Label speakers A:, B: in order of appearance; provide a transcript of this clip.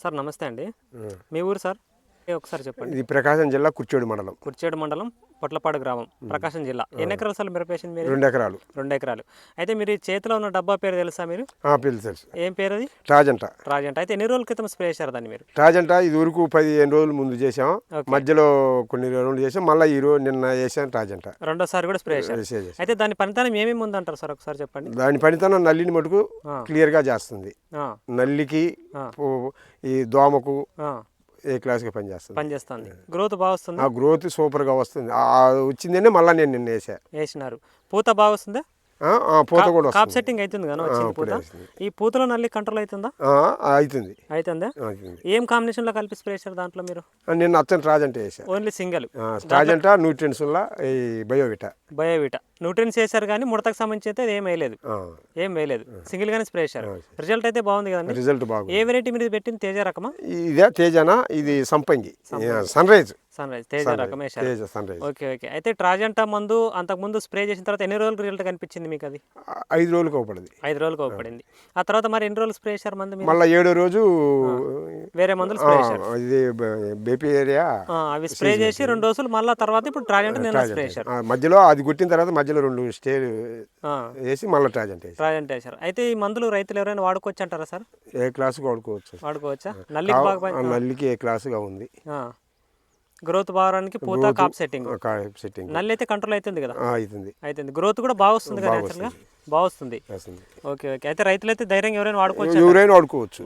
A: Sir నమస్తే అండి. మీ ఊరు సార్ ఒకసారి చెప్పండి.
B: ఇది ప్రకాశం జిల్లా కుర్చేడు మండలం.
A: కుర్చేడు మండలం పొట్లపాడు గ్రామం ప్రకాశం జిల్లా. ఎన్ని ఎకరాలు సార్ మిరపేసింది మీరు?
B: 2 ఎకరాలు.
A: 2 ఎకరాలు. అయితే మీరు ఈ చేతిలో ఉన్న డబ్బా పేరు తెలుసా మీరు?
B: తెలుసు.
A: ఏం పేరు అది?
B: రాజంట.
A: రాజంట. అయితే ఎన్ని రోజుల క్రితం స్ప్రే చేశారు దాన్ని మీరు?
B: రాజంట ఇది వరకు 15 రోజుల ముందు చేసాం. మధ్యలో కొన్ని రోజులు చేసాం. మళ్ళీ నిన్న వేసాం రాజంట.
A: రెండోసారి కూడా స్ప్రే చేశారు. అయితే దాని పనితనం ఏమేమి ఉందంటారు సార్ ఒకసారి చెప్పండి.
B: దాని పనితనం నల్లిని మటుకు క్లియర్గా చేస్తుంది. నల్లికి ఈ దోమకు ఏ క్లాస్గా
A: పనిచేస్తుంది. గ్రోత్ బాగా వస్తుంది.
B: ఆ గ్రోత్ సూపర్గా వస్తుంది. వచ్చిందంటే మళ్ళీ నేను నిన్న
A: వేసినారు. పూత బాగా వస్తుందా?
B: పూత కూడా
A: కాప్ సెట్టింగ్ అవుతుంది కదా వచ్చింది పూత. ఈ పూతలో నల్లి కంట్రోల్ అవుతుందా? అవుతుందా? ఏం కాంబినేషన్ లో కలిపి స్ప్రే చేశారు దాంట్లో మీరు?
B: నేను అచ్చంట రాజంట వేసాను.
A: ఓన్లీ సింగిల్
B: రాజంట న్యూట్రియన్స్ బయోవిటా
A: న్యూట్రియన్స్ వేశారు కానీ ముడతకు సంబంధించి అయితే ఏం వేయలేదు. సింగిల్ గానే స్ప్రే చేశారు. రిజల్ట్ అయితే బాగుంది కదండి.
B: రిజల్ట్ బాగుంది.
A: ఏ వెరైటీ మీరు పెట్టింది? తేజ రకమా?
B: ఇదే తేజనా. ఇది సంపంగి సన్ రైజ్
A: తేజ రకం వేశారు. ఓకే. అయితే ట్రాజెంటా మందు అంతకు ముందు స్ప్రే చేసిన తర్వాత ఎన్ని రోజులకు రిజల్ట్ కనిపించింది మీకు? అది
B: 5 రోజులకు అవుపడింది.
A: 5 రోజులకు అవుపడింది. ఆ తర్వాత మరి ఎన్ని రోజులు స్ప్రే చేశారు మందు?
B: మళ్ళీ 7వ రోజు
A: వేరే మందులు స్ప్రే చేశారు.
B: ఇది బేపీ ఏరియా
A: అవి స్ప్రే చేసి 2 రోజులు మళ్ళీ తర్వాత ఇప్పుడు ట్రాజెంటా నేను స్ప్రే చేశారు.
B: మధ్యలో అది కొట్టిన తర్వాత మధ్యలో 2 స్టేజ్ వేసి మళ్ళీ ట్రాజెంటా వేశారు.
A: అయితే ఈ మందులు రైతులు ఎవరైనా వాడుకోవచ్చు అంటారా సార్?
B: ఏ క్లాసుకు
A: వాడుకోవచ్చా?
B: నల్లికి ఏ క్లాసుగా ఉంది.
A: గ్రోత్ బాగానికి పూత కాప్ సెట్టింగ్ నల్లి అయితే కంట్రోల్ అవుతుంది కదా? అవుతుంది. గ్రోత్ కూడా బాగా వస్తుంది కదా? బాగా వస్తుంది. ఓకే. అయితే రైతులు అయితే ధైర్యంగా ఎవరైనా వాడుకోవచ్చు.